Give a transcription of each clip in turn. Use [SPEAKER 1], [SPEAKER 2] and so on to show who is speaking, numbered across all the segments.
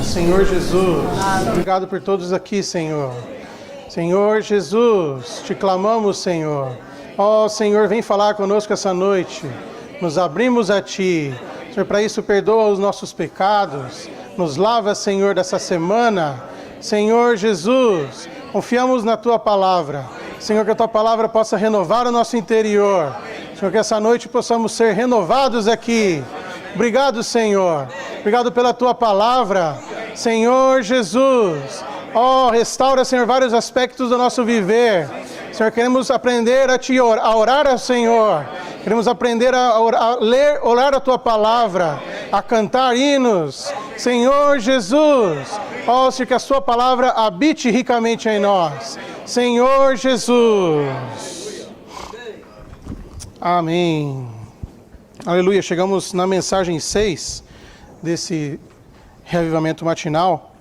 [SPEAKER 1] Senhor Jesus. Obrigado por todos aqui, Senhor. Senhor Jesus, te clamamos, Senhor. Ó Senhor, vem falar conosco essa noite. Nos abrimos a Ti. Senhor, para isso perdoa os nossos pecados. Nos lava, Senhor, dessa semana. Senhor Jesus, confiamos na Tua palavra. Senhor, que a Tua palavra possa renovar o nosso interior. Senhor, que essa noite possamos ser renovados aqui. Obrigado, Senhor. Obrigado pela Tua palavra. Senhor Jesus, ó, restaura, Senhor, vários aspectos do nosso viver. Senhor, queremos aprender a orar ao Senhor. Queremos aprender a ler, orar a Tua palavra, a cantar hinos. Senhor Jesus, ó, Senhor, que a Sua palavra habite ricamente em nós. Senhor Jesus. Amém. Aleluia. Chegamos na mensagem 6 desse reavivamento matinal.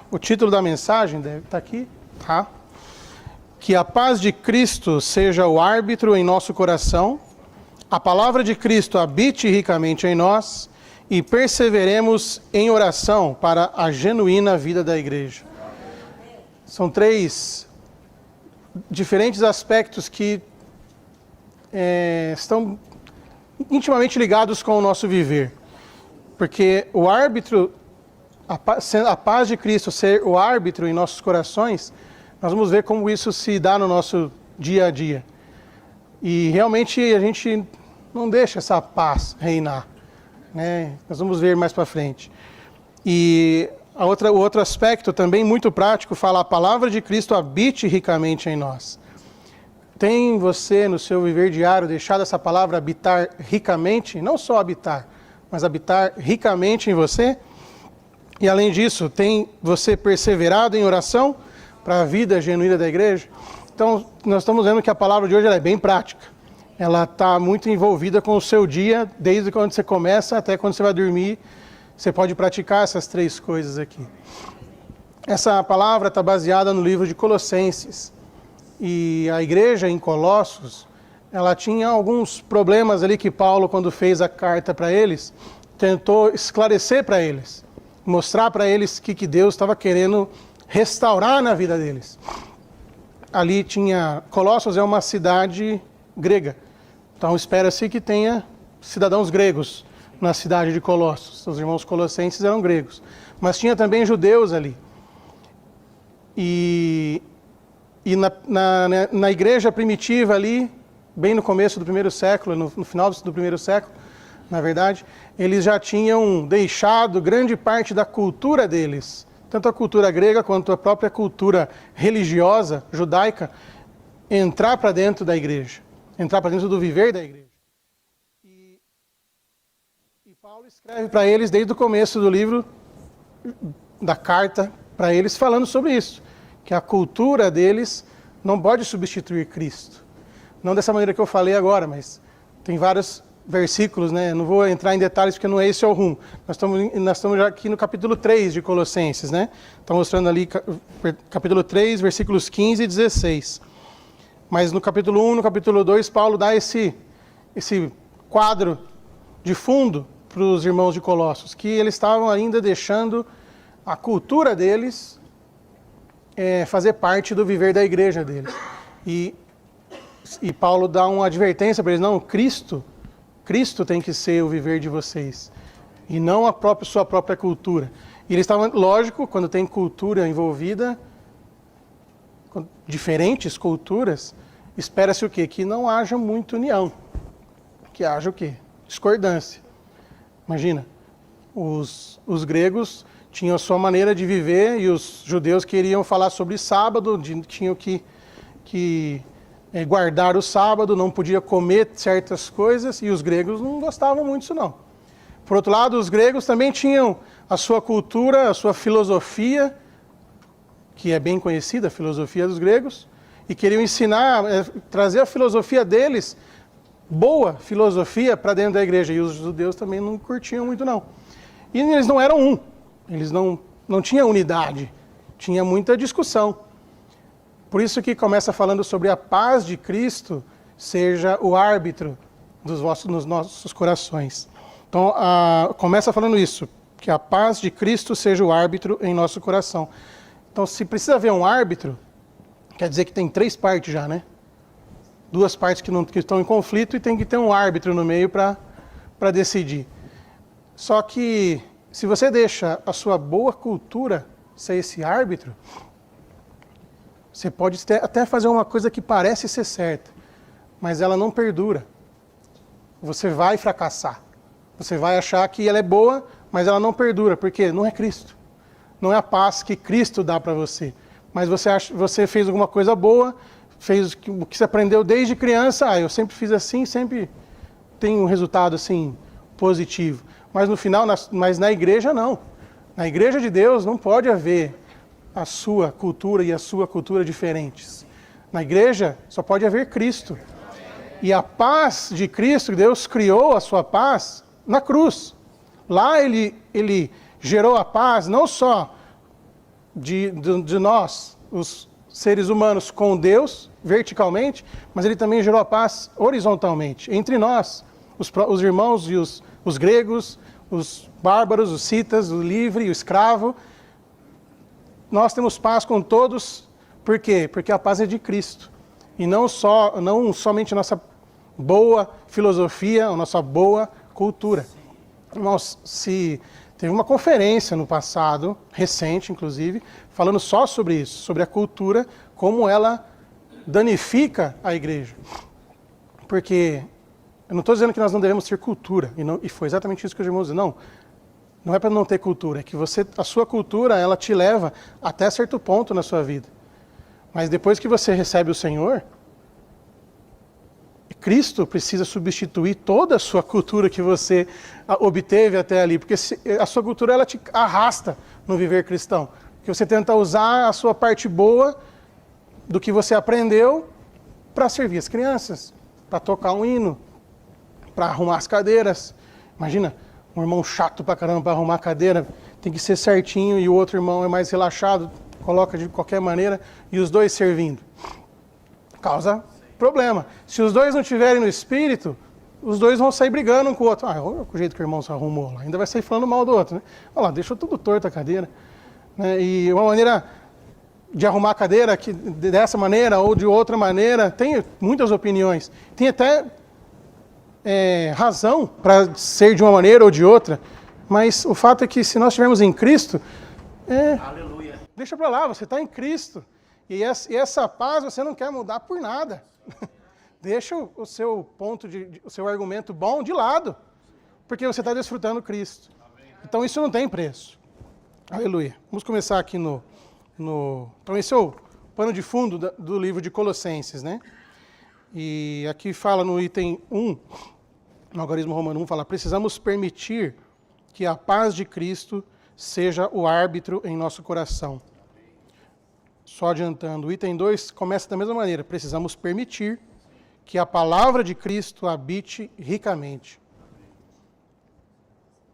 [SPEAKER 1] O título da mensagem deve estar aqui, tá? Que a paz de Cristo seja o árbitro em nosso coração, a palavra de Cristo habite ricamente em nós e perseveremos em oração para a genuína vida da igreja. São 3 diferentes aspectos que estão intimamente ligados com o nosso viver. Porque o árbitro, a paz de Cristo ser o árbitro em nossos corações, nós vamos ver como isso se dá no nosso dia a dia. E realmente a gente não deixa essa paz reinar, né? Nós vamos ver mais para frente. E o outro aspecto também muito prático fala: a palavra de Cristo habite ricamente em nós. Tem você no seu viver diário deixado essa palavra habitar ricamente? Não só habitar, mas habitar ricamente em você? E além disso, tem você perseverado em oração para a vida genuína da igreja? Então, nós estamos vendo que a palavra de hoje ela é bem prática. Ela está muito envolvida com o seu dia, desde quando você começa até quando você vai dormir. Você pode praticar essas 3 coisas aqui. Essa palavra está baseada no livro de Colossenses. E a igreja em Colossos, ela tinha alguns problemas ali que Paulo, quando fez a carta para eles, tentou esclarecer para eles, mostrar para eles que Deus estava querendo restaurar na vida deles. Ali tinha... Colossos é uma cidade grega, então espera-se que tenha cidadãos gregos na cidade de Colossos. Os irmãos colossenses eram gregos, mas tinha também judeus ali. E na igreja primitiva ali, bem no começo do primeiro século, no final do primeiro século, na verdade, eles já tinham deixado grande parte da cultura deles, tanto a cultura grega quanto a própria cultura religiosa, judaica, entrar para dentro da igreja, entrar para dentro do viver da igreja. E Paulo escreve para eles desde o começo do livro, da carta, para eles falando sobre isso, que a cultura deles não pode substituir Cristo. Não dessa maneira que eu falei agora, mas tem vários versículos, né? Não vou entrar em detalhes porque não é esse o rumo. Nós estamos já aqui no capítulo 3 de Colossenses, né? Está mostrando ali capítulo 3, versículos 15 e 16. Mas no capítulo 1, no capítulo 2, Paulo dá esse quadro de fundo para os irmãos de Colossos, que eles estavam ainda deixando a cultura deles fazer parte do viver da igreja deles. E Paulo dá uma advertência para eles: não, Cristo tem que ser o viver de vocês, e não sua própria cultura. E eles estavam, lógico, quando tem cultura envolvida, diferentes culturas, espera-se o quê? Que não haja muita união, que haja o quê? Discordância. Imagina, os gregos tinham a sua maneira de viver e os judeus queriam falar sobre sábado, tinham que guardar o sábado, não podia comer certas coisas, e os gregos não gostavam muito disso não. Por outro lado, os gregos também tinham a sua cultura, a sua filosofia, que é bem conhecida, a filosofia dos gregos, e queriam ensinar, trazer a filosofia deles, boa filosofia, para dentro da igreja, e os judeus também não curtiam muito não. E eles não eram um. Eles não tinham unidade, tinha muita discussão. Por isso que começa falando sobre a paz de Cristo seja o árbitro nos nossos corações. Então, começa falando isso, que a paz de Cristo seja o árbitro em nosso coração. Então, se precisa haver um árbitro, quer dizer que tem 3 partes já, né? 2 partes que estão em conflito e tem que ter um árbitro no meio para decidir. Só que, se você deixa a sua boa cultura ser esse árbitro, você pode até fazer uma coisa que parece ser certa, mas ela não perdura. Você vai fracassar. Você vai achar que ela é boa, mas ela não perdura, porque não é Cristo. Não é a paz que Cristo dá para você. Mas você fez alguma coisa boa, fez o que você aprendeu desde criança. Eu sempre fiz assim, sempre tem um resultado assim positivo. Mas no final, mas na igreja não. Na igreja de Deus não pode haver a sua cultura e a sua cultura diferentes. Na igreja só pode haver Cristo. E a paz de Cristo, Deus criou a sua paz na cruz. Lá ele gerou a paz não só de nós, os seres humanos, com Deus, verticalmente, mas ele também gerou a paz horizontalmente, entre nós, os irmãos e os gregos, os bárbaros, os citas, o livre e o escravo. Nós temos paz com todos, por quê? Porque a paz é de Cristo. E não somente a nossa boa filosofia, a nossa boa cultura. Irmãos, teve uma conferência no passado, recente inclusive, falando só sobre isso, sobre a cultura, como ela danifica a igreja. Porque eu não estou dizendo que nós não devemos ter cultura, e foi exatamente isso que os irmãos disseram. Não é para não ter cultura, é que a sua cultura, ela te leva até certo ponto na sua vida. Mas depois que você recebe o Senhor, Cristo precisa substituir toda a sua cultura que você obteve até ali, porque a sua cultura ela te arrasta no viver cristão. Que você tenta usar a sua parte boa do que você aprendeu para servir as crianças, para tocar um hino, para arrumar as cadeiras. Imagina, um irmão chato pra caramba para arrumar a cadeira, tem que ser certinho, e o outro irmão é mais relaxado, coloca de qualquer maneira, e os dois servindo. Causa problema. Se os dois não estiverem no espírito, os dois vão sair brigando um com o outro. Olha o jeito que o irmão se arrumou lá. Ainda vai sair falando mal do outro, né? Olha lá, deixou tudo torto a cadeira. Né? E uma maneira de arrumar a cadeira que, dessa maneira ou de outra maneira, tem muitas opiniões. Tem até razão para ser de uma maneira ou de outra, mas o fato é que se nós estivermos em Cristo,
[SPEAKER 2] Aleluia.
[SPEAKER 1] Deixa para lá, você está em Cristo. E essa paz você não quer mudar por nada. Deixa o seu o seu argumento bom de lado, porque você está desfrutando Cristo. Então isso não tem preço. Aleluia. Vamos começar aqui Então esse é o pano de fundo do livro de Colossenses, né? E aqui fala no item 1, no algarismo romano 1, fala: precisamos permitir que a paz de Cristo seja o árbitro em nosso coração. Só adiantando, o item 2 começa da mesma maneira: precisamos permitir que a palavra de Cristo habite ricamente.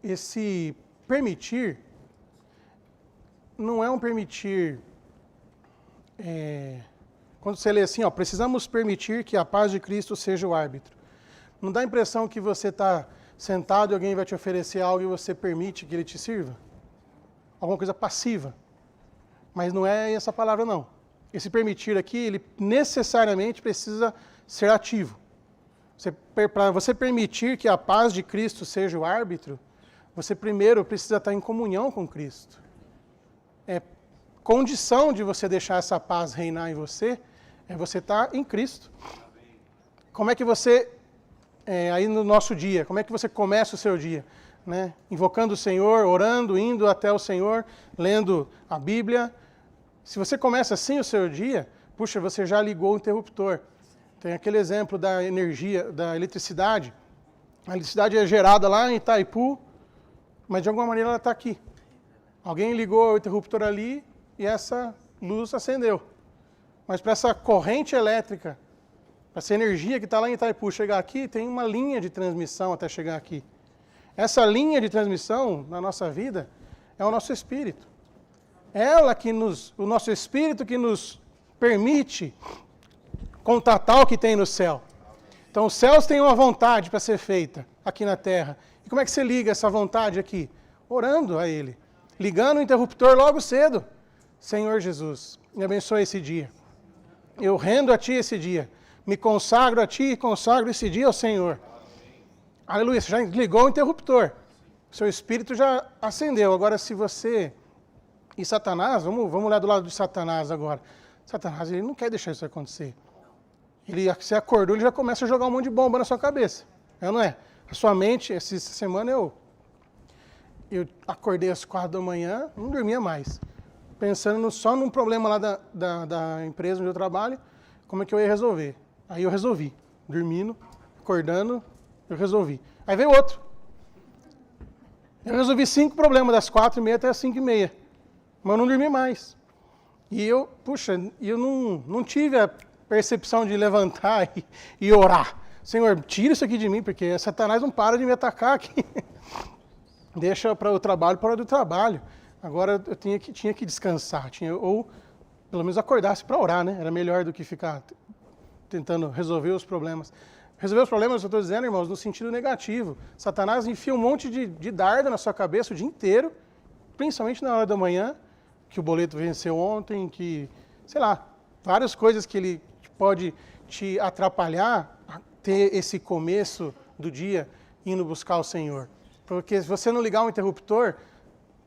[SPEAKER 1] Esse permitir não é um permitir... Quando você lê assim, precisamos permitir que a paz de Cristo seja o árbitro. Não dá a impressão que você está sentado e alguém vai te oferecer algo e você permite que ele te sirva? Alguma coisa passiva. Mas não é essa palavra, não. Esse permitir aqui, ele necessariamente precisa ser ativo. Para você permitir que a paz de Cristo seja o árbitro, você primeiro precisa estar em comunhão com Cristo. Condição de você deixar essa paz reinar em você é você estar em Cristo. Como é que você, aí no nosso dia, como é que você começa o seu dia? Né? Invocando o Senhor, orando, indo até o Senhor, lendo a Bíblia. Se você começa assim o seu dia, puxa, você já ligou o interruptor. Tem aquele exemplo da energia, da eletricidade. A eletricidade é gerada lá em Itaipu, mas de alguma maneira ela está aqui. Alguém ligou o interruptor ali e essa luz acendeu. Mas para essa corrente elétrica, para essa energia que está lá em Itaipu chegar aqui, tem uma linha de transmissão até chegar aqui. Essa linha de transmissão na nossa vida é o nosso espírito. O nosso espírito que nos permite contatar o que tem no céu. Então os céus têm uma vontade para ser feita aqui na terra. E como é que você liga essa vontade aqui? orando a Ele, ligando o interruptor logo cedo. Senhor Jesus, me abençoe esse dia. Eu rendo a Ti esse dia. Me consagro a Ti e consagro esse dia ao Senhor. Aleluia, você já ligou o interruptor. Seu espírito já acendeu. Agora, se você... E Satanás, vamos olhar do lado de Satanás agora. Satanás, ele não quer deixar isso acontecer. Você acordou, ele já começa a jogar um monte de bomba na sua cabeça. Não é? A sua mente, essa semana eu acordei às 4 da manhã, não dormia mais. Pensando só num problema lá da empresa onde eu trabalho, como é que eu ia resolver. Aí eu resolvi. Dormindo, acordando, eu resolvi. Aí veio outro. Eu resolvi 5 problemas, das 4h30 até as 5h30. Mas eu não dormi mais. E eu não tive a percepção de levantar e orar. Senhor, tira isso aqui de mim, porque Satanás não para de me atacar aqui. Deixa para o trabalho, para o do trabalho. Agora eu tinha que descansar, ou pelo menos acordasse para orar, né? Era melhor do que ficar tentando resolver os problemas. Resolver os problemas, eu estou dizendo, irmãos, no sentido negativo. Satanás enfia um monte de dardo na sua cabeça o dia inteiro, principalmente na hora da manhã, que o boleto venceu ontem, que, sei lá, várias coisas que ele pode te atrapalhar a ter esse começo do dia indo buscar o Senhor. Porque se você não ligar o interruptor,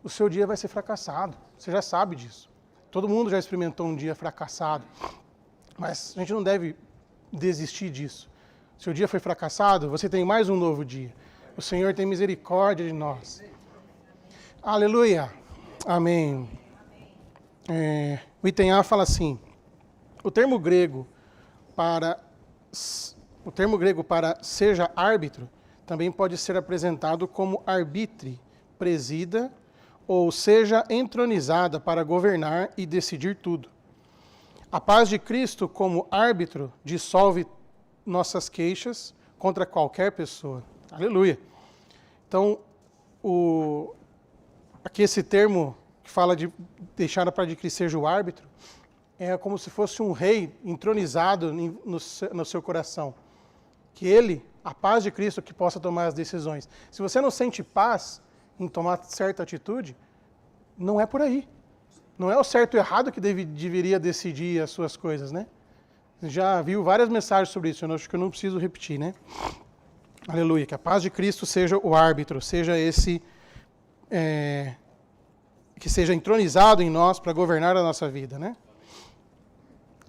[SPEAKER 1] o seu dia vai ser fracassado. Você já sabe disso. Todo mundo já experimentou um dia fracassado. Mas a gente não deve desistir disso. Seu dia foi fracassado, você tem mais um novo dia. O Senhor tem misericórdia de nós. Aleluia. Amém. O item A fala assim: o termo grego para seja árbitro também pode ser apresentado como arbitre, presida, ou seja entronizada para governar e decidir tudo. A paz de Cristo como árbitro dissolve nossas queixas contra qualquer pessoa. Aleluia. Então, aqui esse termo que fala de deixar a paz de Cristo seja o árbitro, é como se fosse um rei entronizado no seu coração. Que ele, a paz de Cristo, que possa tomar as decisões. Se você não sente paz em tomar certa atitude, não é por aí. Não é o certo e o errado que deveria decidir as suas coisas, né? Já viu várias mensagens sobre isso, eu acho que eu não preciso repetir, né? Aleluia, que a paz de Cristo seja o árbitro, seja esse, que seja entronizado em nós para governar a nossa vida, né?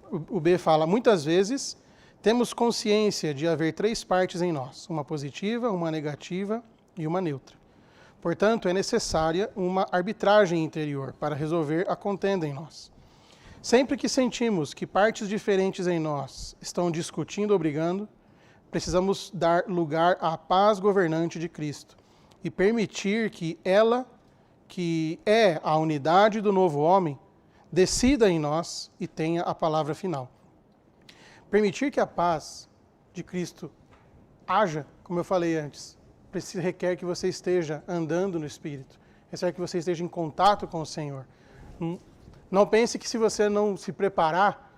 [SPEAKER 1] O B fala, muitas vezes temos consciência de haver 3 partes em nós, uma positiva, uma negativa e uma neutra. Portanto, é necessária uma arbitragem interior para resolver a contenda em nós. Sempre que sentimos que partes diferentes em nós estão discutindo ou brigando, precisamos dar lugar à paz governante de Cristo e permitir que ela, que é a unidade do novo homem, decida em nós e tenha a palavra final. Permitir que a paz de Cristo haja, como eu falei antes, requer que você esteja andando no Espírito, requer que você esteja em contato com o Senhor. Não pense que se você não se preparar,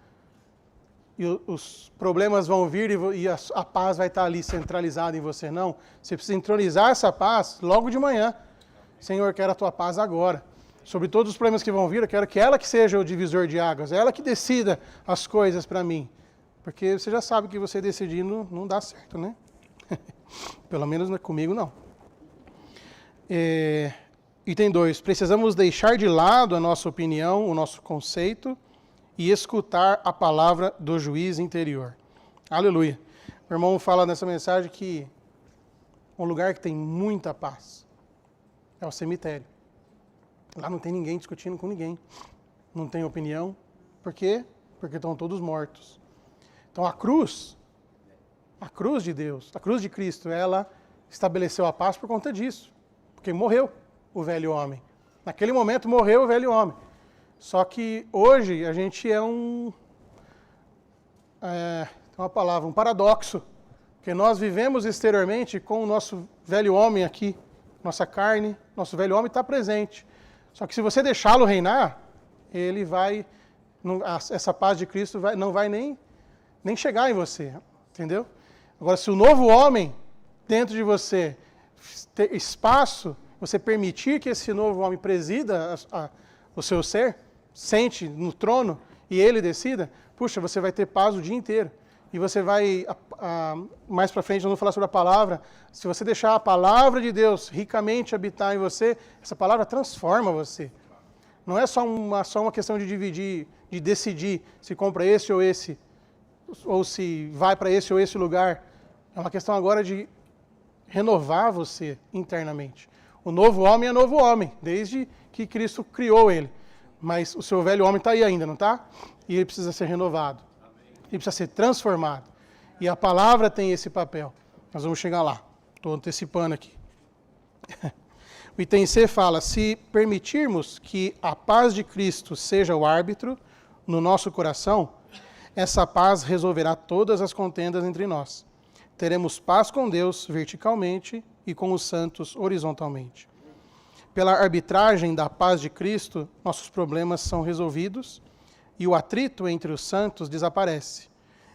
[SPEAKER 1] os problemas vão vir e a paz vai estar ali centralizada em você. Não, você precisa entronizar essa paz logo de manhã. Senhor, quero a tua paz agora. Sobre todos os problemas que vão vir, eu quero que ela que seja o divisor de águas, ela que decida as coisas para mim. Porque você já sabe que você decidindo não dá certo, né? Pelo menos comigo não. Item 2. Precisamos deixar de lado a nossa opinião, o nosso conceito e escutar a palavra do juiz interior. Aleluia. O irmão fala nessa mensagem que um lugar que tem muita paz é o cemitério. Lá não tem ninguém discutindo com ninguém. Não tem opinião. Por quê? Porque estão todos mortos. Então a cruz de Deus, a cruz de Cristo, ela estabeleceu a paz por conta disso. Porque morreu o velho homem. Naquele momento morreu o velho homem. Só que hoje a gente tem uma palavra, um paradoxo. Porque nós vivemos exteriormente com o nosso velho homem aqui. Nossa carne, nosso velho homem está presente. Só que se você deixá-lo reinar, ele vai, essa paz de Cristo não vai nem chegar em você, entendeu? Agora, se o novo homem dentro de você ter espaço, você permitir que esse novo homem presida o seu ser, sente no trono e ele decida, puxa, você vai ter paz o dia inteiro. E você vai, mais para frente, nós vamos falar sobre a palavra, se você deixar a palavra de Deus ricamente habitar em você, essa palavra transforma você. Não é só uma questão de dividir, de decidir se compra esse, ou se vai para esse ou esse lugar. É uma questão agora de renovar você internamente. O novo homem é novo homem, desde que Cristo criou ele. Mas o seu velho homem está aí ainda, não está? E ele precisa ser renovado. Ele precisa ser transformado. E a palavra tem esse papel. Nós vamos chegar lá. Estou antecipando aqui. O item C fala, se permitirmos que a paz de Cristo seja o árbitro no nosso coração, essa paz resolverá todas as contendas entre nós. Teremos paz com Deus verticalmente e com os santos horizontalmente. Pela arbitragem da paz de Cristo, nossos problemas são resolvidos e o atrito entre os santos desaparece.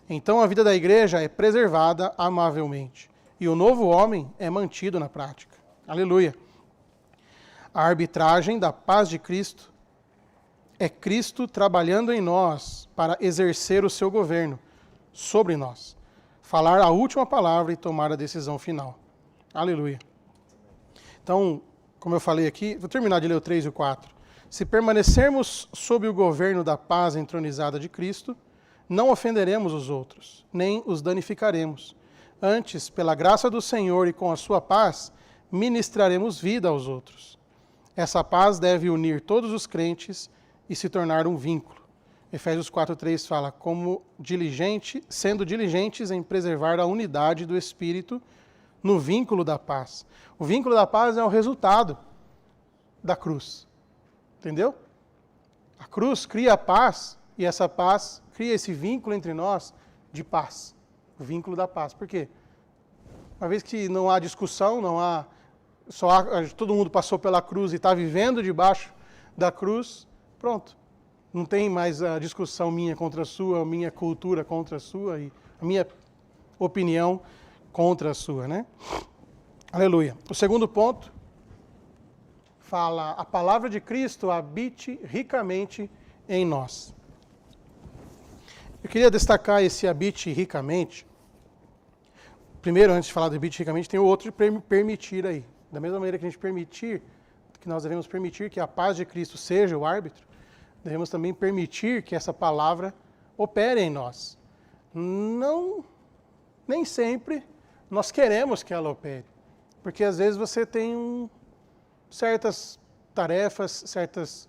[SPEAKER 1] Então a vida da igreja é preservada amavelmente e o novo homem é mantido na prática. Aleluia! A arbitragem da paz de Cristo é Cristo trabalhando em nós para exercer o seu governo sobre nós, falar a última palavra e tomar a decisão final. Aleluia! Então, como eu falei aqui, vou terminar de ler o 3 e o 4. Se permanecermos sob o governo da paz entronizada de Cristo, não ofenderemos os outros, nem os danificaremos. Antes, pela graça do Senhor e com a sua paz, ministraremos vida aos outros. Essa paz deve unir todos os crentes e se tornar um vínculo. Efésios 4:3 fala, sendo diligentes em preservar a unidade do Espírito no vínculo da paz. O vínculo da paz é o resultado da cruz. Entendeu? A cruz cria a paz e essa paz cria esse vínculo entre nós de paz. O vínculo da paz. Por quê? Uma vez que não há discussão, todo mundo passou pela cruz e está vivendo debaixo da cruz, pronto. Não tem mais a discussão minha contra a sua, a minha cultura contra a sua e a minha opinião contra a sua, né? Aleluia. O segundo ponto fala, a palavra de Cristo habite ricamente em nós. Eu queria destacar esse habite ricamente. Primeiro, antes de falar do habite ricamente, tem o outro de permitir aí. Da mesma maneira que a gente que nós devemos permitir que a paz de Cristo seja o árbitro, devemos também permitir que essa palavra opere em nós. Nem sempre nós queremos que ela opere, porque às vezes você tem certas tarefas, certas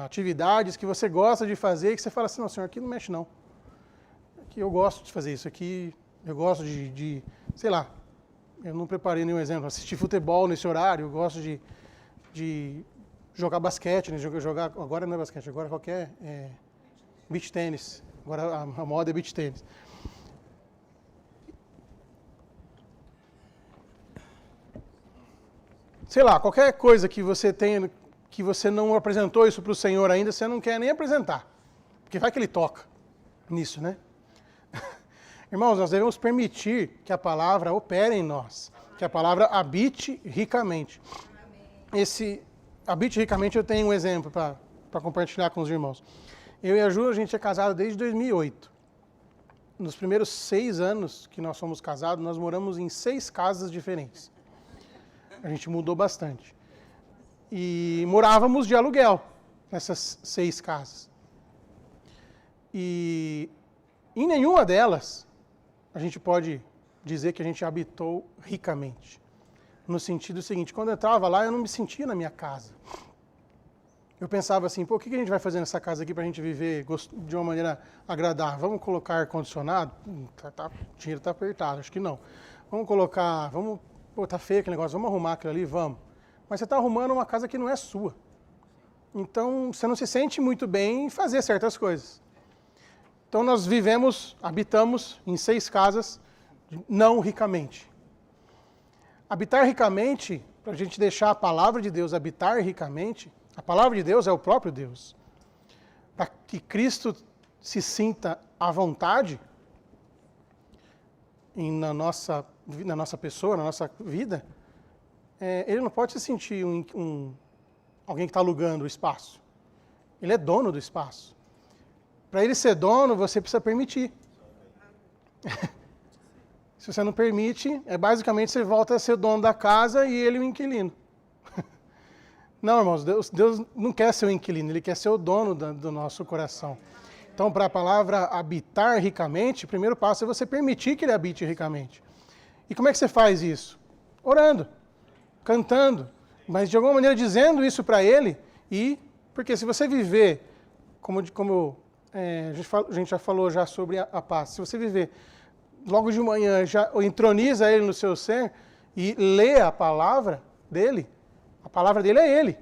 [SPEAKER 1] atividades que você gosta de fazer e que você fala assim, não, senhor, aqui não mexe não. Aqui eu gosto de fazer isso, aqui eu gosto sei lá, eu não preparei nenhum exemplo, assistir futebol nesse horário, eu gosto de jogar basquete, né? Agora não é basquete, agora qualquer beach tênis, agora a moda é beach tênis. Sei lá, qualquer coisa que você tenha, que você não apresentou isso para o Senhor ainda, você não quer nem apresentar. Porque vai que Ele toca nisso, né? Irmãos, nós devemos permitir que a palavra opere em nós, que a palavra habite ricamente. Esse habite ricamente eu tenho um exemplo para compartilhar com os irmãos. Eu e a Ju, a gente é casado desde 2008. Nos primeiros 6 anos que nós fomos casados, nós moramos em 6 casas diferentes. A gente mudou bastante. E morávamos de aluguel nessas 6 casas. E em nenhuma delas a gente pode dizer que a gente habitou ricamente. No sentido seguinte, quando eu entrava lá, eu não me sentia na minha casa. Eu pensava assim, o que a gente vai fazer nessa casa aqui para a gente viver de uma maneira agradável? Vamos colocar ar-condicionado? O dinheiro está apertado, acho que não. Tá feio aquele negócio, vamos arrumar aquilo ali? Vamos. Mas você está arrumando uma casa que não é sua. Então, você não se sente muito bem em fazer certas coisas. Então, nós habitamos em 6 casas, não ricamente. Habitar ricamente, para a gente deixar a palavra de Deus habitar ricamente, a palavra de Deus é o próprio Deus. Para que Cristo se sinta à vontade na nossa pessoa, na nossa vida, ele não pode se sentir alguém que está alugando o espaço. Ele é dono do espaço. Para ele ser dono, você precisa permitir. Se você não permite, basicamente você volta a ser dono da casa e ele o inquilino. Não, irmãos, Deus não quer ser o inquilino, Ele quer ser o dono do nosso coração. Então, para a palavra habitar ricamente, o primeiro passo é você permitir que Ele habite ricamente. E como é que você faz isso? Orando, cantando, mas de alguma maneira dizendo isso para Ele. Porque se você viver, como a gente já falou já sobre a paz, se você viver logo de manhã, já entroniza Ele no seu ser e lê a palavra dEle, a palavra dele é Ele.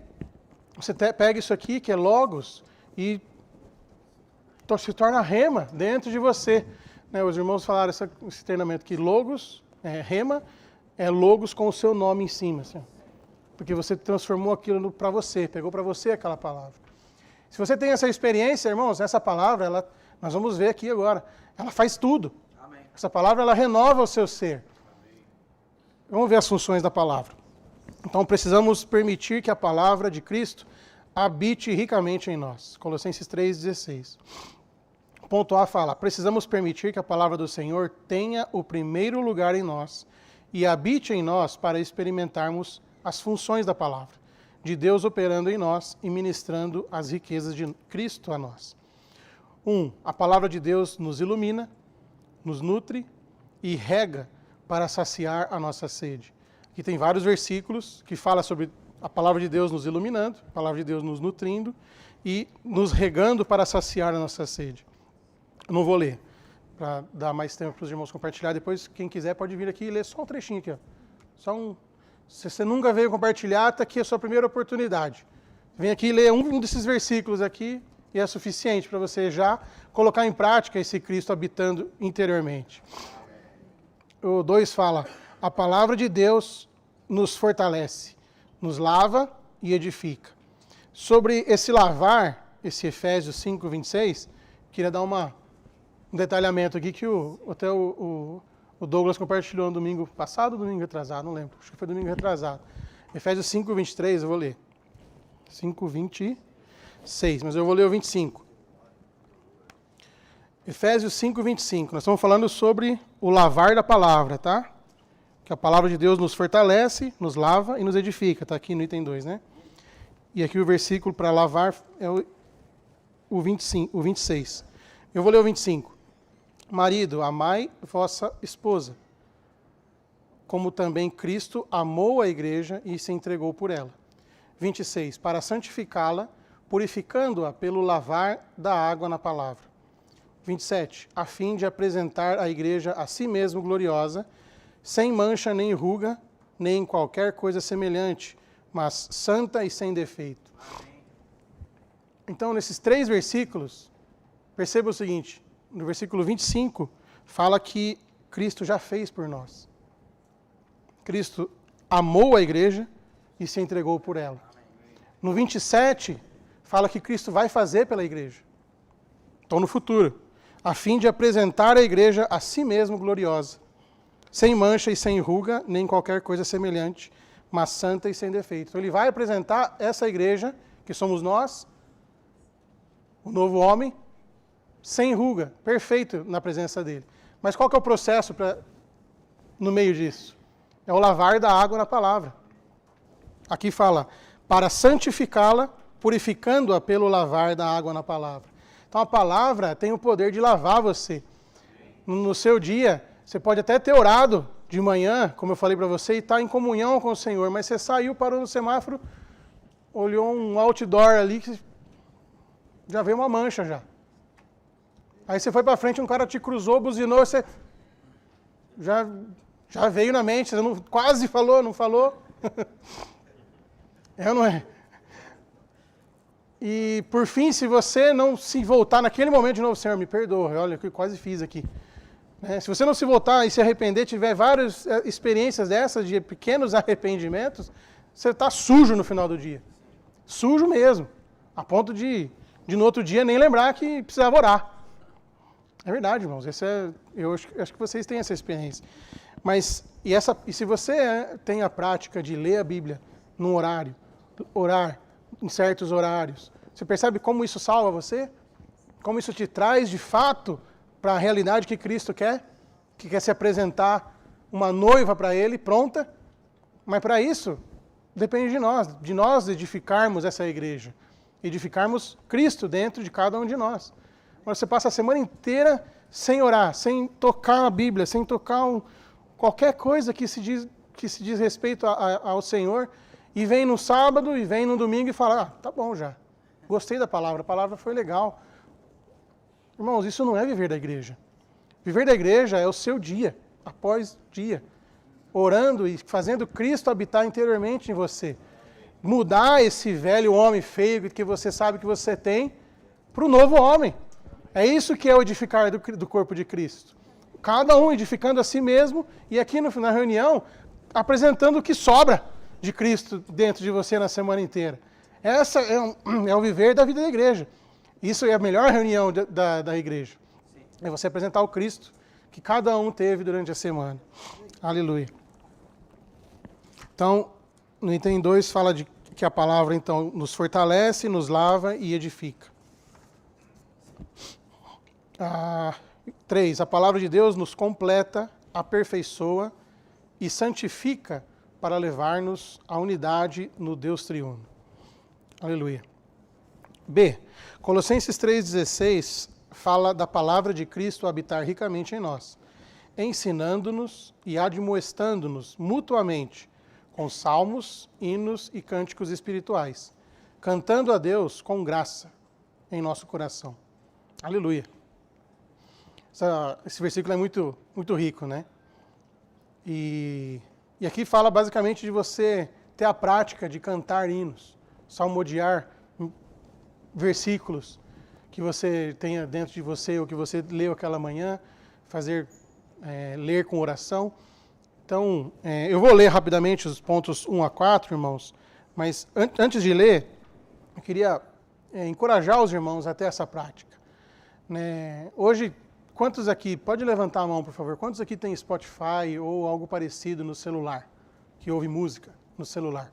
[SPEAKER 1] Você pega isso aqui, que é Logos, e se torna rema dentro de você. Os irmãos falaram esse treinamento que Logos, rema, é Logos com o seu nome em cima. Assim, porque você transformou aquilo para você, pegou para você aquela palavra. Se você tem essa experiência, irmãos, essa palavra, nós vamos ver aqui agora, ela faz tudo. Amém. Essa palavra, ela renova o seu ser. Amém. Vamos ver as funções da palavra. Então, precisamos permitir que a palavra de Cristo habite ricamente em nós. Colossenses 3,16. Ponto A fala, precisamos permitir que a palavra do Senhor tenha o primeiro lugar em nós e habite em nós para experimentarmos as funções da palavra, de Deus operando em nós e ministrando as riquezas de Cristo a nós. 1. A palavra de Deus nos ilumina, nos nutre e rega para saciar a nossa sede. Aqui tem vários versículos que falam sobre a palavra de Deus nos iluminando, a palavra de Deus nos nutrindo e nos regando para saciar a nossa sede. Eu não vou ler, para dar mais tempo para os irmãos compartilhar. Depois, quem quiser pode vir aqui e ler só um trechinho aqui. Ó. Se você nunca veio compartilhar, está aqui a sua primeira oportunidade. Vem aqui e lê um desses versículos aqui e é suficiente para você já colocar em prática esse Cristo habitando interiormente. O 2 fala... A palavra de Deus nos fortalece, nos lava e edifica. Sobre esse lavar, esse Efésios 5:26, queria dar um detalhamento aqui que até o Douglas compartilhou no domingo passado ou domingo retrasado, não lembro, acho que foi domingo retrasado. Efésios 5:23, eu vou ler. 5:26, mas eu vou ler o 25. Efésios 5:25, nós estamos falando sobre o lavar da palavra, tá? Que a palavra de Deus nos fortalece, nos lava e nos edifica. Está aqui no item 2, né? E aqui o versículo para lavar é o 26. Eu vou ler o 25. Marido, amai vossa esposa, como também Cristo amou a igreja e se entregou por ela. 26. Para santificá-la, purificando-a pelo lavar da água na palavra. 27. A fim de apresentar a igreja a si mesmo gloriosa, sem mancha nem ruga, nem qualquer coisa semelhante, mas santa e sem defeito. Então, nesses 3 versículos, perceba o seguinte, no versículo 25, fala que Cristo já fez por nós. Cristo amou a igreja e se entregou por ela. No 27, fala que Cristo vai fazer pela igreja. Então, no futuro, a fim de apresentar a igreja a si mesmo gloriosa, sem mancha e sem ruga, nem qualquer coisa semelhante, mas santa e sem defeito. Então ele vai apresentar essa igreja, que somos nós, o novo homem, sem ruga, perfeito na presença dele. Mas qual que é o processo no meio disso? É o lavar da água na palavra. Aqui fala, para santificá-la, purificando-a pelo lavar da água na palavra. Então a palavra tem o poder de lavar você. No seu dia, você pode até ter orado de manhã, como eu falei para você, e estar em comunhão com o Senhor, mas você saiu, parou no semáforo, olhou um outdoor ali, que já veio uma mancha já. Aí você foi para frente, um cara te cruzou, buzinou, você já veio na mente, você não, quase falou, não falou. É ou não é? E, por fim, se você não se voltar naquele momento de novo, Senhor, me perdoa, olha o que eu quase fiz aqui. Se você não se voltar e se arrepender, tiver várias experiências dessas, de pequenos arrependimentos, você está sujo no final do dia. Sujo mesmo. A ponto de no outro dia nem lembrar que precisava orar. É verdade, irmãos. Eu acho que vocês têm essa experiência. Mas, e se você tem a prática de ler a Bíblia num horário, orar em certos horários, você percebe como isso salva você? Como isso te traz, de fato, para a realidade que Cristo quer? Que quer se apresentar uma noiva para Ele, pronta? Mas para isso, depende de nós edificarmos essa igreja. Edificarmos Cristo dentro de cada um de nós. Mas você passa a semana inteira sem orar, sem tocar a Bíblia, sem tocar qualquer coisa que se diz respeito ao Senhor, e vem no sábado, e vem no domingo e fala, tá bom já, gostei da palavra, a palavra foi legal. Irmãos, isso não é viver da igreja. Viver da igreja é o seu dia, após dia, orando e fazendo Cristo habitar interiormente em você. Mudar esse velho homem feio que você sabe que você tem para o novo homem. É isso que é o edificar do corpo de Cristo. Cada um edificando a si mesmo e aqui na reunião apresentando o que sobra de Cristo dentro de você na semana inteira. Essa é o viver da vida da igreja. Isso é a melhor reunião da igreja. É você apresentar o Cristo que cada um teve durante a semana. Aleluia. Então, no item 2 fala de que a palavra então nos fortalece, nos lava e edifica. 3. A palavra de Deus nos completa, aperfeiçoa e santifica para levar-nos à unidade no Deus triuno. Aleluia. B. Colossenses 3,16 fala da palavra de Cristo habitar ricamente em nós, ensinando-nos e admoestando-nos mutuamente com salmos, hinos e cânticos espirituais, cantando a Deus com graça em nosso coração. Aleluia. Esse versículo é muito, muito rico, né? E aqui fala basicamente de você ter a prática de cantar hinos, salmodiar versículos que você tenha dentro de você ou que você leu aquela manhã, ler com oração. Então, eu vou ler rapidamente os pontos 1 a 4, irmãos, mas antes de ler, eu queria encorajar os irmãos a ter essa prática. Né? Hoje, quantos aqui, pode levantar a mão, por favor, quantos aqui tem Spotify ou algo parecido no celular, que ouve música no celular?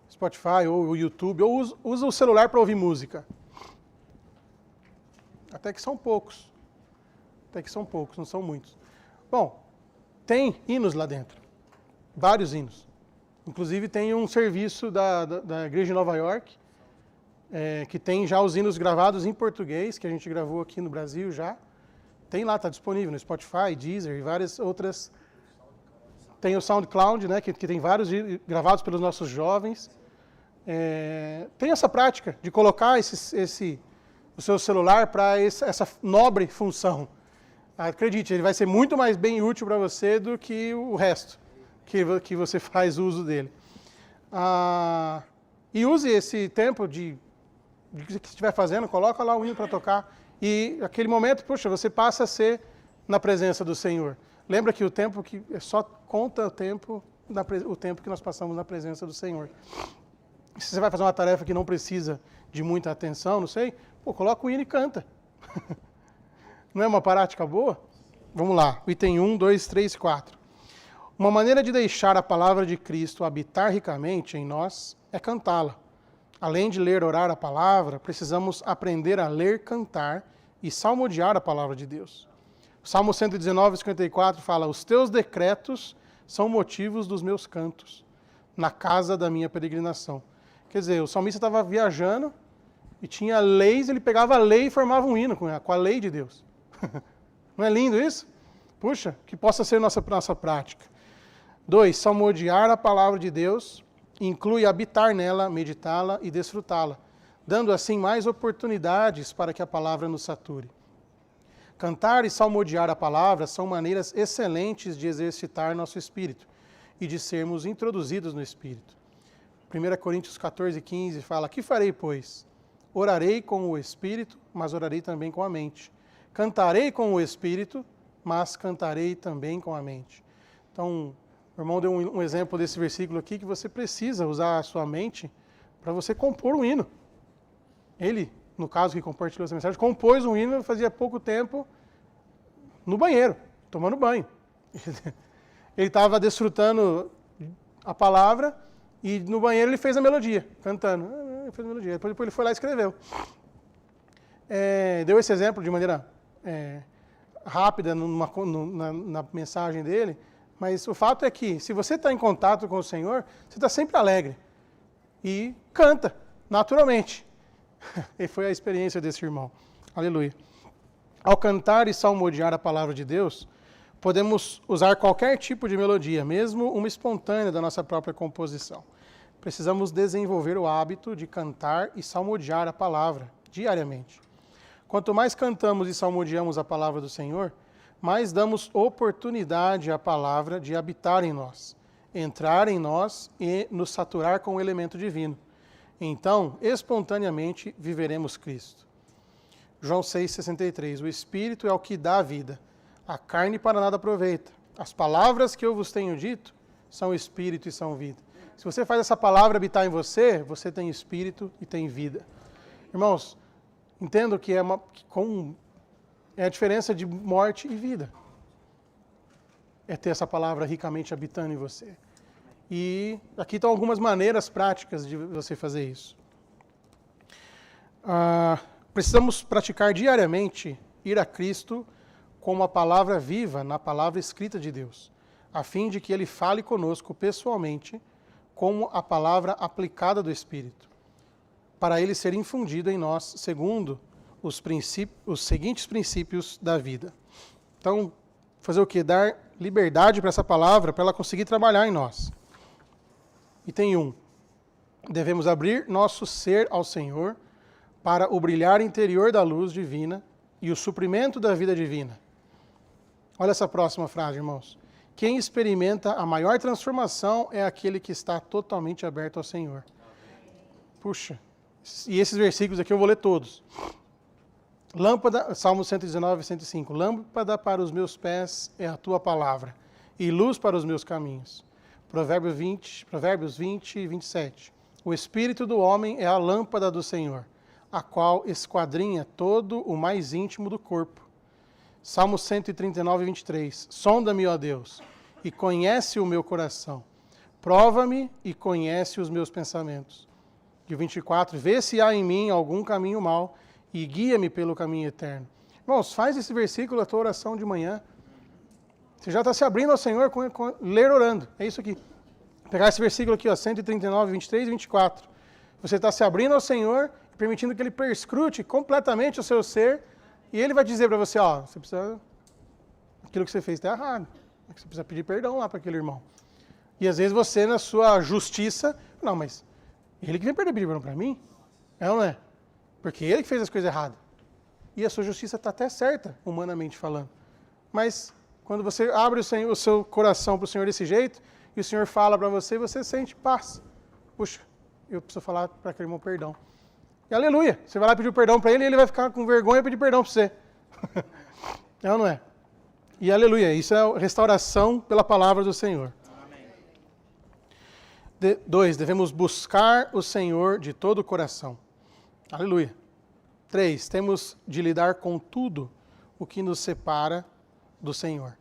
[SPEAKER 1] Spotify ou o YouTube, ou usa o celular para ouvir música? Até que são poucos. Não são muitos. Bom, tem hinos lá dentro. Vários hinos. Inclusive tem um serviço da Igreja de Nova York, que tem já os hinos gravados em português, que a gente gravou aqui no Brasil já. Tem lá, está disponível no Spotify, Deezer e várias outras. Tem o SoundCloud, né, que tem vários gravados pelos nossos jovens. Tem essa prática de colocar o seu celular para essa nobre função. Acredite, ele vai ser muito mais bem útil para você do que o resto que você faz uso dele. E use esse tempo de que estiver fazendo, coloca lá o hino para tocar. E aquele momento, puxa, você passa a ser na presença do Senhor. Lembra que o tempo que só conta o tempo que nós passamos na presença do Senhor. Se você vai fazer uma tarefa que não precisa de muita atenção, não sei, coloca o hino e canta. Não é uma prática boa? Vamos lá, item 1, 2, 3, 4. Uma maneira de deixar a palavra de Cristo habitar ricamente em nós é cantá-la. Além de ler, orar a palavra, precisamos aprender a ler, cantar e salmodiar a palavra de Deus. O Salmo 119, 54 fala: os teus decretos são motivos dos meus cantos, na casa da minha peregrinação. Quer dizer, o salmista estava viajando e tinha leis, ele pegava a lei e formava um hino com a lei de Deus. Não é lindo isso? Puxa, que possa ser nossa prática. 2. Salmodiar a palavra de Deus inclui habitar nela, meditá-la e desfrutá-la, dando assim mais oportunidades para que a palavra nos sature. Cantar e salmodiar a palavra são maneiras excelentes de exercitar nosso espírito e de sermos introduzidos no espírito. 1 Coríntios 14, 15 fala: que farei, pois? Orarei com o espírito, mas orarei também com a mente. Cantarei com o espírito, mas cantarei também com a mente. Então, o irmão deu um exemplo desse versículo aqui, que você precisa usar a sua mente para você compor um hino. Ele, no caso que compartilhou essa mensagem, compôs um hino fazia pouco tempo no banheiro, tomando banho. Ele estava desfrutando a palavra e no banheiro ele fez a melodia, cantando. Ele fez a melodia. Depois ele foi lá e escreveu. Deu esse exemplo de maneira rápida na mensagem dele, mas o fato é que se você está em contato com o Senhor, você está sempre alegre e canta naturalmente. E foi a experiência desse irmão. Aleluia. Ao cantar e salmodiar a palavra de Deus, podemos usar qualquer tipo de melodia, mesmo uma espontânea da nossa própria composição. Precisamos desenvolver o hábito de cantar e salmodiar a palavra diariamente. Quanto mais cantamos e salmodiamos a palavra do Senhor, mais damos oportunidade à palavra de habitar em nós, entrar em nós e nos saturar com o elemento divino. Então, espontaneamente, viveremos Cristo. João 6,63. O Espírito é o que dá a vida. A carne para nada aproveita. As palavras que eu vos tenho dito são Espírito e são vida. Se você faz essa palavra habitar em você, você tem Espírito e tem vida. Irmãos, entendo que é a diferença de morte e vida. É ter essa palavra ricamente habitando em você. E aqui estão algumas maneiras práticas de você fazer isso. Precisamos praticar diariamente ir a Cristo como a palavra viva na palavra escrita de Deus, a fim de que Ele fale conosco pessoalmente como a palavra aplicada do Espírito, para Ele ser infundido em nós segundo os seguintes princípios da vida. Então, fazer o quê? Dar liberdade para essa palavra, para ela conseguir trabalhar em nós. Item 1. Devemos abrir nosso ser ao Senhor para o brilhar interior da luz divina e o suprimento da vida divina. Olha essa próxima frase, irmãos. Quem experimenta a maior transformação é aquele que está totalmente aberto ao Senhor. Puxa, e esses versículos aqui eu vou ler todos. Lâmpada, Salmo 119, 105. Lâmpada para os meus pés é a tua palavra, e luz para os meus caminhos. Provérbios 20 e 27. O espírito do homem é a lâmpada do Senhor, a qual esquadrinha todo o mais íntimo do corpo. Salmo 139, 23. Sonda-me, ó Deus, e conhece o meu coração. Prova-me e conhece os meus pensamentos. E o 24. Vê se há em mim algum caminho mau e guia-me pelo caminho eterno. Irmãos, faz esse versículo a tua oração de manhã. Você já está se abrindo ao Senhor com ler orando. É isso aqui. Vou pegar esse versículo aqui, ó, 139, 23 e 24. Você está se abrindo ao Senhor, permitindo que Ele perscrute completamente o seu ser, e Ele vai dizer para você, ó, você precisa, aquilo que você fez está errado. Você precisa pedir perdão lá para aquele irmão. E às vezes você, na sua justiça, não, mas ele que vem pedir perdão para mim? É ou não é? Porque ele que fez as coisas erradas. E a sua justiça está até certa, humanamente falando. Mas quando você abre o seu coração para o Senhor desse jeito, e o Senhor fala para você, você sente paz. Puxa, eu preciso falar para aquele irmão perdão. E aleluia, você vai lá pedir perdão para ele e ele vai ficar com vergonha e pedir perdão para você. É ou não é? E aleluia, isso é restauração pela palavra do Senhor. 2, devemos buscar o Senhor de todo o coração. Aleluia. 3, temos de lidar com tudo o que nos separa do Senhor.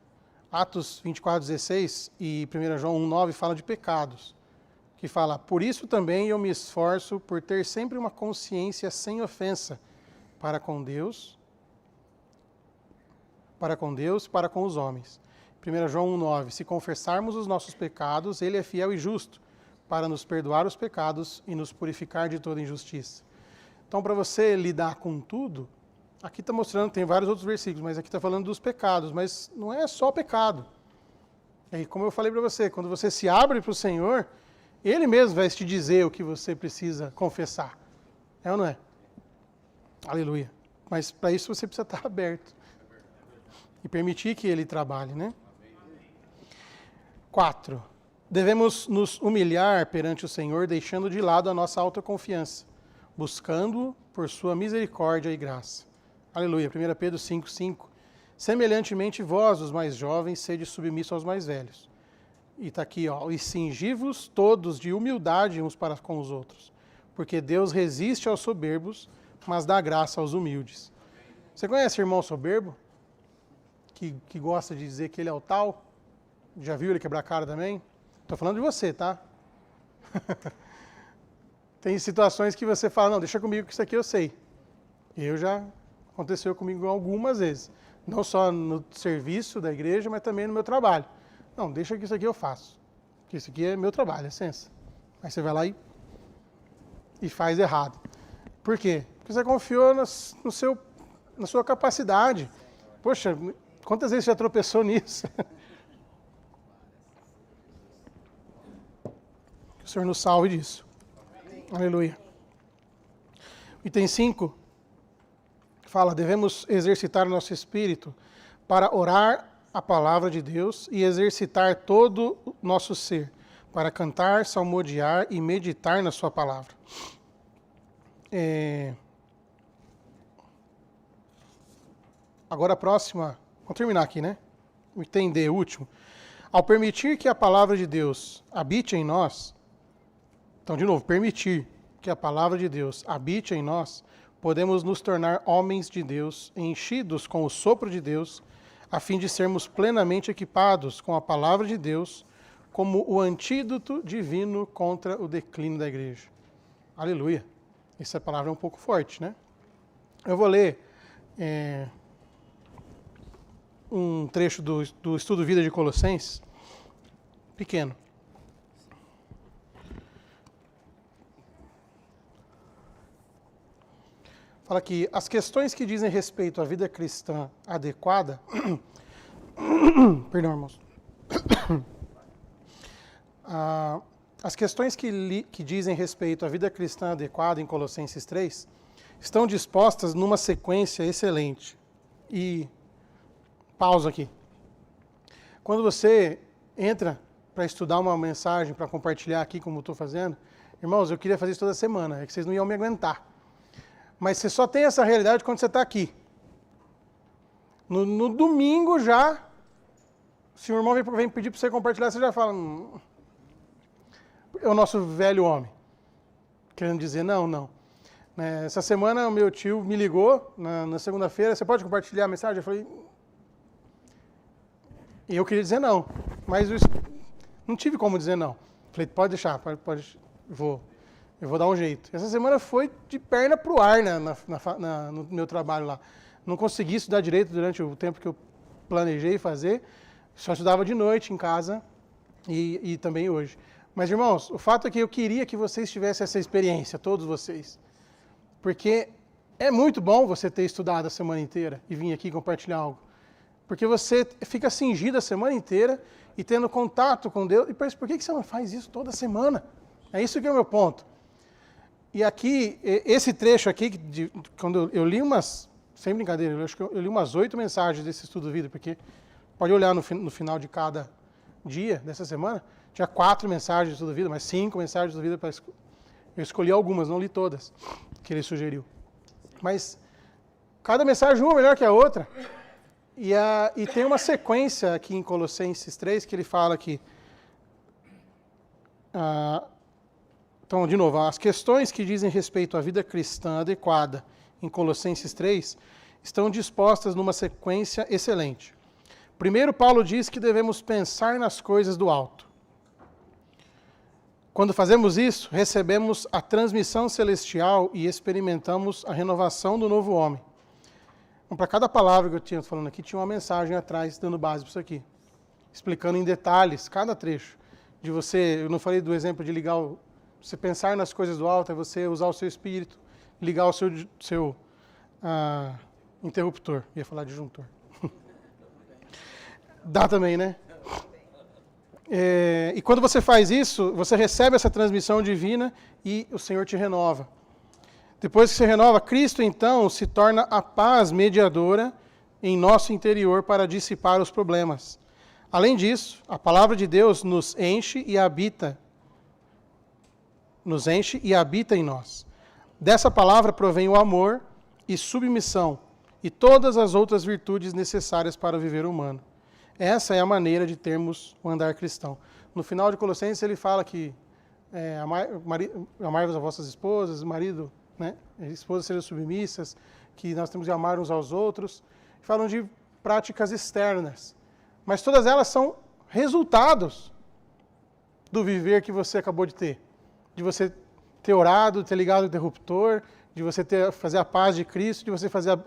[SPEAKER 1] Atos 24:16 e 1 João 1:9 fala de pecados, que fala, por isso também eu me esforço por ter sempre uma consciência sem ofensa para com Deus e para com os homens. 1 João 1:9, se confessarmos os nossos pecados, Ele é fiel e justo para nos perdoar os pecados e nos purificar de toda injustiça. Então, para você lidar com tudo, aqui está mostrando, tem vários outros versículos, mas aqui está falando dos pecados, mas não é só pecado. E como eu falei para você, quando você se abre para o Senhor, Ele mesmo vai te dizer o que você precisa confessar. É ou não é? Aleluia. Mas para isso você precisa estar aberto. E permitir que Ele trabalhe, né? 4. Devemos nos humilhar perante o Senhor, deixando de lado a nossa autoconfiança, buscando-o por sua misericórdia e graça. Aleluia. 1 Pedro 5:5. Semelhantemente, vós, os mais jovens, sede submissos aos mais velhos. E está aqui, ó, e cingi-vos todos de humildade uns para com os outros, porque Deus resiste aos soberbos, mas dá graça aos humildes. Você conhece irmão soberbo? Que gosta de dizer que ele é o tal? Já viu ele quebrar a cara também? Estou falando de você, tá? Tem situações que você fala, não, deixa comigo que isso aqui eu sei. Aconteceu comigo algumas vezes. Não só no serviço da igreja, mas também no meu trabalho. Não, deixa que isso aqui eu faço. Porque isso aqui é meu trabalho, licença. Aí você vai lá e faz errado. Por quê? Porque você confiou na sua capacidade. Poxa, quantas vezes você já tropeçou nisso? Que o Senhor nos salve disso. Aleluia. Item 5 fala, devemos exercitar nosso espírito para orar a palavra de Deus e exercitar todo o nosso ser, para cantar, salmodiar e meditar na sua palavra. Agora a próxima, vamos terminar aqui, né? O item D, último. Ao permitir que a palavra de Deus habite em nós, então de novo, permitir que a palavra de Deus habite em nós, podemos nos tornar homens de Deus, enchidos com o sopro de Deus, a fim de sermos plenamente equipados com a palavra de Deus, como o antídoto divino contra o declínio da igreja. Aleluia. Essa palavra é um pouco forte, né? Eu vou ler um trecho do Estudo Vida de Colossenses, pequeno. Fala que as questões que dizem respeito à vida cristã adequada... Perdão, irmãos. As questões que dizem respeito à vida cristã adequada em Colossenses 3 estão dispostas numa sequência excelente. E pausa aqui. Quando você entra para estudar uma mensagem, para compartilhar aqui como eu estou fazendo, irmãos, eu queria fazer isso toda semana, é que vocês não iam me aguentar. Mas você só tem essa realidade quando você está aqui. No domingo já, se o irmão vem pedir para você compartilhar, você já fala... É o nosso velho homem. Querendo dizer, não. Essa semana o meu tio me ligou, na segunda-feira, você pode compartilhar a mensagem? Eu falei... E eu queria dizer não, mas não tive como dizer não. Falei, pode deixar, eu vou dar um jeito. Essa semana foi de perna pro ar no meu trabalho lá. Não consegui estudar direito durante o tempo que eu planejei fazer, só estudava de noite em casa e também hoje. Mas, irmãos, o fato é que eu queria que vocês tivessem essa experiência, todos vocês. Porque é muito bom você ter estudado a semana inteira e vir aqui compartilhar algo. Porque você fica cingido a semana inteira e tendo contato com Deus. E pensa, por que você não faz isso toda semana? É isso que é o meu ponto. E aqui, esse trecho aqui, quando eu li sem brincadeira, eu acho que eu li umas 8 mensagens desse estudo vida, porque pode olhar no final de cada dia dessa semana, tinha 4 mensagens de estudo vida, mas 5 mensagens de estudo vida. Eu escolhi algumas, não li todas, que ele sugeriu. Mas cada mensagem uma melhor que a outra. E tem uma sequência aqui em Colossenses 3 que ele fala que... Então, de novo, as questões que dizem respeito à vida cristã adequada em Colossenses 3 estão dispostas numa sequência excelente. Primeiro, Paulo diz que devemos pensar nas coisas do alto. Quando fazemos isso, recebemos a transmissão celestial e experimentamos a renovação do novo homem. Então, para cada palavra que eu tinha falando aqui, tinha uma mensagem atrás dando base para isso aqui, explicando em detalhes cada trecho. Eu não falei do exemplo de ligar você pensar nas coisas do alto, é você usar o seu espírito, ligar o seu interruptor. Ia falar disjuntor. Dá também, né? E quando você faz isso, você recebe essa transmissão divina e o Senhor te renova. Depois que você renova, Cristo então se torna a paz mediadora em nosso interior para dissipar os problemas. Além disso, a palavra de Deus nos enche e habita em nós. Dessa palavra provém o amor e submissão e todas as outras virtudes necessárias para o viver humano. Essa é a maneira de termos o andar cristão. No final de Colossenses ele fala que amai-vos a vossas esposas, marido, né? Esposas sejam submissas, que nós temos de amar uns aos outros. Falam de práticas externas, mas todas elas são resultados do viver que você acabou de ter. De você ter orado, ter ligado o interruptor, de você fazer a paz de Cristo, de você fazer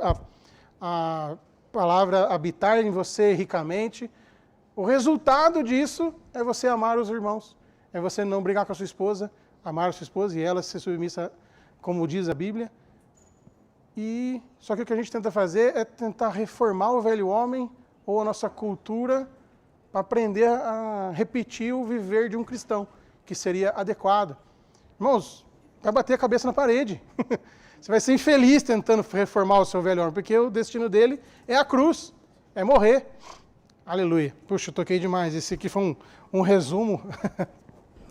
[SPEAKER 1] a palavra habitar em você ricamente. O resultado disso é você amar os irmãos. É você não brigar com a sua esposa, amar a sua esposa e ela ser submissa, como diz a Bíblia. Só que o que a gente tenta fazer é tentar reformar o velho homem ou a nossa cultura para aprender a repetir o viver de um cristão, que seria adequado. Irmãos, vai bater a cabeça na parede. Você vai ser infeliz tentando reformar o seu velho homem, porque o destino dele é a cruz, é morrer. Aleluia. Puxa, eu toquei demais. Esse aqui foi um resumo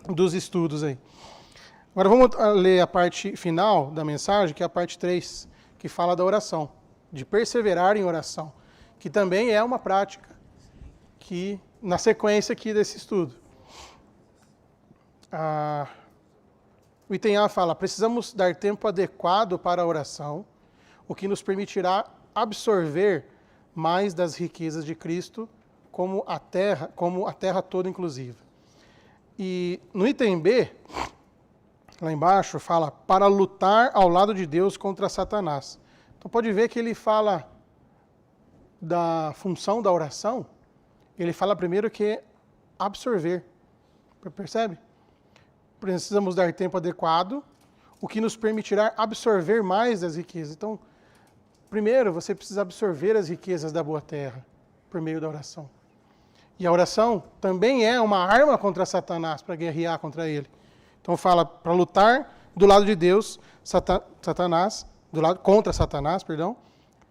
[SPEAKER 1] dos estudos aí. Agora vamos ler a parte final da mensagem, que é a parte 3, que fala da oração, de perseverar em oração, que também é uma prática que, na sequência aqui desse estudo. O item A fala, precisamos dar tempo adequado para a oração, o que nos permitirá absorver mais das riquezas de Cristo, como a terra toda inclusiva. E no item B, lá embaixo, fala, para lutar ao lado de Deus contra Satanás. Então pode ver que ele fala da função da oração, ele fala primeiro que é absorver. Percebe? Precisamos dar tempo adequado, o que nos permitirá absorver mais das riquezas. Então, primeiro, você precisa absorver as riquezas da boa terra, por meio da oração. E a oração também é uma arma contra Satanás, para guerrear contra ele. Então fala, para lutar do lado de Deus, contra Satanás,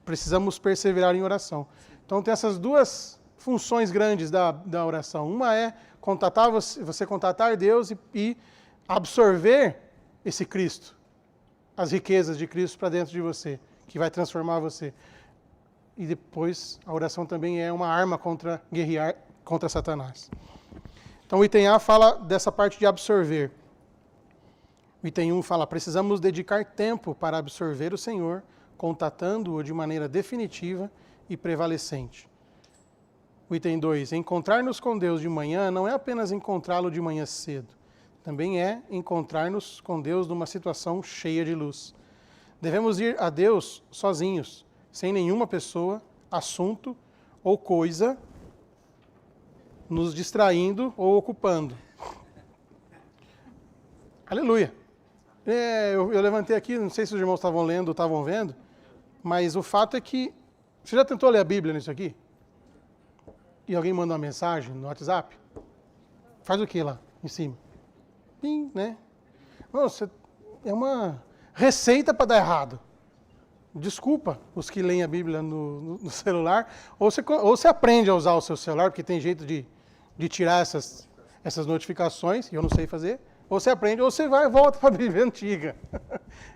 [SPEAKER 1] precisamos perseverar em oração. Então tem essas duas funções grandes da oração. Uma é você contatar Deus e absorver esse Cristo, as riquezas de Cristo para dentro de você, que vai transformar você. E depois a oração também é uma arma contra guerrear contra Satanás. Então o item A fala dessa parte de absorver. O item 1 fala, precisamos dedicar tempo para absorver o Senhor, contatando-o de maneira definitiva e prevalecente. O item 2, encontrar-nos com Deus de manhã não é apenas encontrá-lo de manhã cedo, também é encontrar-nos com Deus numa situação cheia de luz. Devemos ir a Deus sozinhos, sem nenhuma pessoa, assunto ou coisa nos distraindo ou ocupando. Aleluia. Eu levantei aqui, não sei se os irmãos estavam lendo ou estavam vendo, mas o fato é que... Você já tentou ler a Bíblia nisso aqui? E alguém manda uma mensagem no WhatsApp? Faz o que lá, em cima? Pim, né? Nossa, é uma receita para dar errado. Desculpa os que leem a Bíblia no celular, ou você aprende a usar o seu celular, porque tem jeito de tirar essas notificações, e eu não sei fazer, ou você aprende, ou você vai e volta para a Bíblia antiga,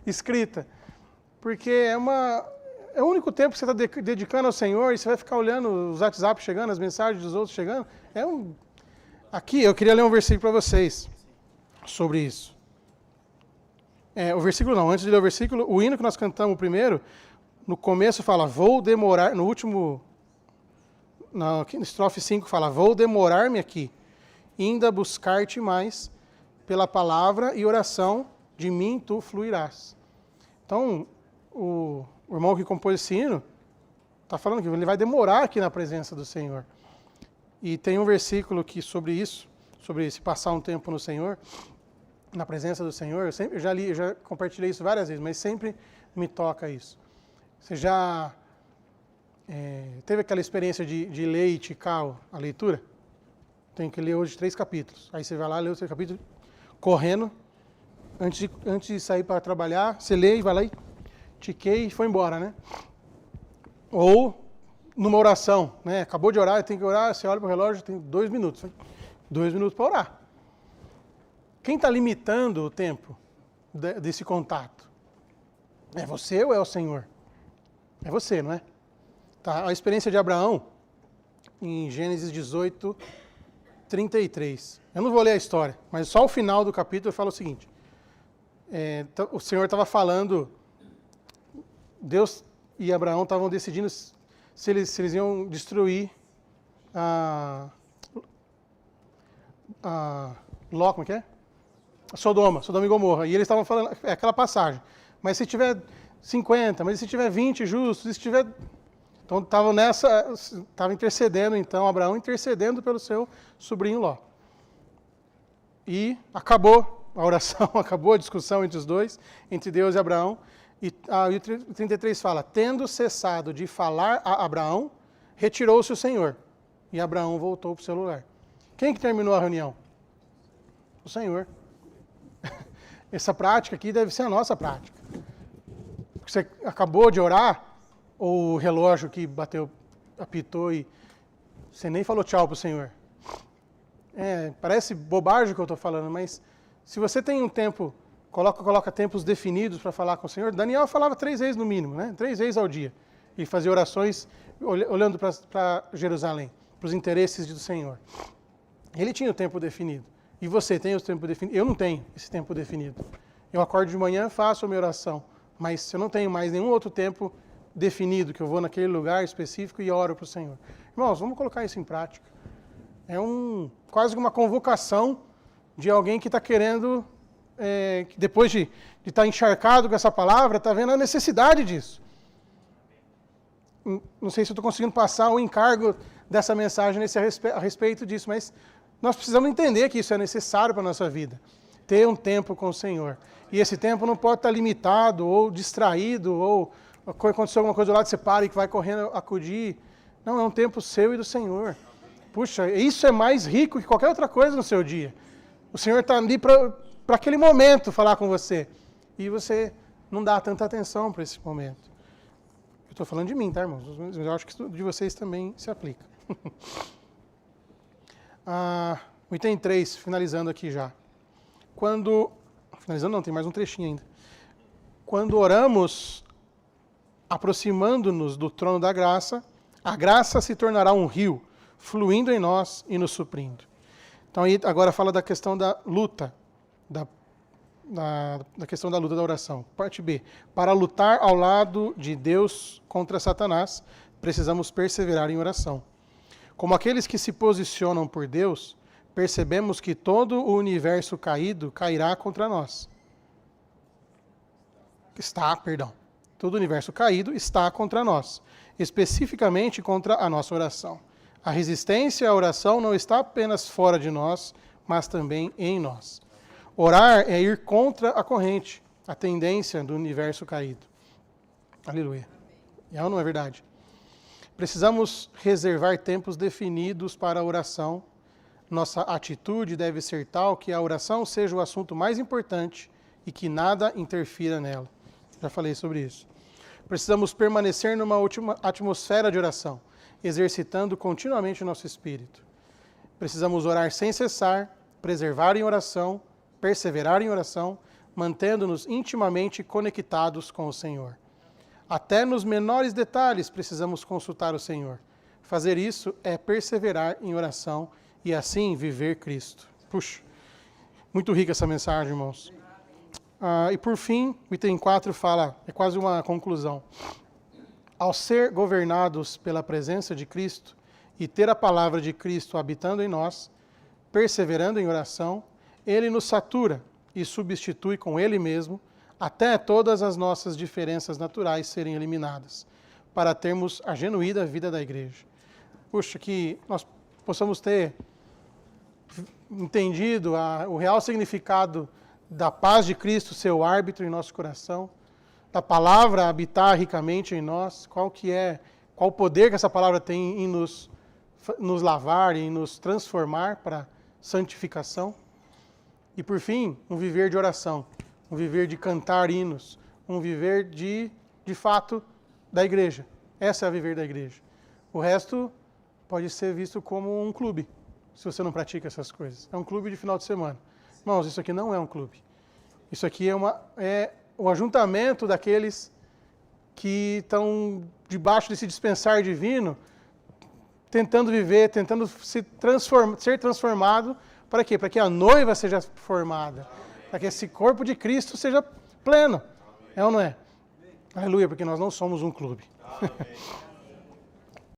[SPEAKER 1] escrita. Porque é o único tempo que você está dedicando ao Senhor, e você vai ficar olhando os WhatsApp chegando, as mensagens dos outros chegando. Aqui, eu queria ler um versículo para vocês sobre isso. O versículo não, antes de ler o versículo, o hino que nós cantamos primeiro, no começo fala, vou demorar, no último, na estrofe 5 fala, vou demorar-me aqui, ainda buscar-te mais, pela palavra e oração, de mim tu fluirás. Então, o irmão que compôs esse hino, está falando que ele vai demorar aqui na presença do Senhor. E tem um versículo que sobre isso, sobre se passar um tempo no Senhor, na presença do Senhor, eu já compartilhei isso várias vezes, mas sempre me toca isso. Você já teve aquela experiência de ler e ticar a leitura? Tem que ler hoje 3 capítulos. Aí você vai lá, lê os 3 capítulos, correndo, antes de sair para trabalhar, você lê e vai lá e tiquei e foi embora, né? Ou numa oração, né? Acabou de orar, tem que orar, você olha para o relógio, tem 2 minutos. 2 minutos para orar. Quem está limitando o tempo desse contato? É você ou é o Senhor? É você, não é? Tá, a experiência de Abraão, em Gênesis 18, 33. Eu não vou ler a história, mas só o final do capítulo fala o seguinte. O Senhor estava falando, Deus e Abraão estavam decidindo se eles iam destruir Ló, como é que é? Sodoma e Gomorra. E eles estavam falando, é aquela passagem. Mas se tiver 50, mas se tiver 20 justos, se tiver... Então estava intercedendo, então, Abraão intercedendo pelo seu sobrinho Ló. E acabou a oração, acabou a discussão entre os dois, entre Deus e Abraão. E o 33 fala, tendo cessado de falar a Abraão, retirou-se o Senhor. E Abraão voltou para o seu lugar. Quem que terminou a reunião? O Senhor. Essa prática aqui deve ser a nossa prática. Você acabou de orar, ou o relógio que bateu, apitou e você nem falou tchau para o Senhor. Parece bobagem o que eu estou falando, mas se você tem um tempo, coloca tempos definidos para falar com o Senhor. Daniel falava 3 vezes no mínimo, né? 3 vezes ao dia. E fazia orações olhando para Jerusalém, para os interesses do Senhor. Ele tinha o tempo definido. E você tem o tempo definido? Eu não tenho esse tempo definido. Eu acordo de manhã, faço a minha oração, mas eu não tenho mais nenhum outro tempo definido, que eu vou naquele lugar específico e oro para o Senhor. Irmãos, vamos colocar isso em prática. É quase uma convocação de alguém que está querendo, que depois de estar encharcado com essa palavra, está vendo a necessidade disso. Não sei se eu estou conseguindo passar o encargo dessa mensagem a respeito disso, mas nós precisamos entender que isso é necessário para a nossa vida. Ter um tempo com o Senhor. E esse tempo não pode estar limitado ou distraído, ou aconteceu alguma coisa do lado, você para e vai correndo acudir. Não, é um tempo seu e do Senhor. Puxa, isso é mais rico que qualquer outra coisa no seu dia. O Senhor está ali para aquele momento falar com você. E você não dá tanta atenção para esse momento. Eu estou falando de mim, tá, irmãos? Mas eu acho que de vocês também se aplica. O item 3, finalizando aqui já. Finalizando não, tem mais um trechinho ainda. Quando oramos, aproximando-nos do trono da graça, a graça se tornará um rio, fluindo em nós e nos suprindo. Então, aí agora fala da questão da luta, da questão da luta da oração. Parte B. Para lutar ao lado de Deus contra Satanás, precisamos perseverar em oração. Como aqueles que se posicionam por Deus, percebemos que todo o universo caído cairá contra nós. Todo o universo caído está contra nós, especificamente contra a nossa oração. A resistência à oração não está apenas fora de nós, mas também em nós. Orar é ir contra a corrente, a tendência do universo caído. Aleluia. É ou não é verdade? Precisamos reservar tempos definidos para a oração. Nossa atitude deve ser tal que a oração seja o assunto mais importante e que nada interfira nela. Já falei sobre isso. Precisamos permanecer numa atmosfera de oração, exercitando continuamente o nosso espírito. Precisamos orar sem cessar, preservar em oração, perseverar em oração, mantendo-nos intimamente conectados com o Senhor. Até nos menores detalhes precisamos consultar o Senhor. Fazer isso é perseverar em oração e assim viver Cristo. Puxa, muito rica essa mensagem, irmãos. E por fim, o item 4 fala, é quase uma conclusão. Ao ser governados pela presença de Cristo e ter a palavra de Cristo habitando em nós, perseverando em oração, Ele nos satura e substitui com Ele mesmo, até todas as nossas diferenças naturais serem eliminadas, para termos a genuína vida da igreja. Puxa, que nós possamos ter entendido o real significado da paz de Cristo, seu árbitro em nosso coração, da palavra habitar ricamente em nós, qual o poder que essa palavra tem em nos lavar, em nos transformar para santificação. E por fim, um viver de oração, um viver de cantar hinos, um viver de fato, da igreja. Essa é a viver da igreja. O resto pode ser visto como um clube, se você não pratica essas coisas. É um clube de final de semana. Irmãos, isso aqui não é um clube. Isso aqui é o ajuntamento daqueles que estão debaixo desse dispensar divino, tentando viver, tentando ser transformado. Para quê? Para que a noiva seja formada. Para que esse corpo de Cristo seja pleno. É ou não é? Aleluia, porque nós não somos um clube.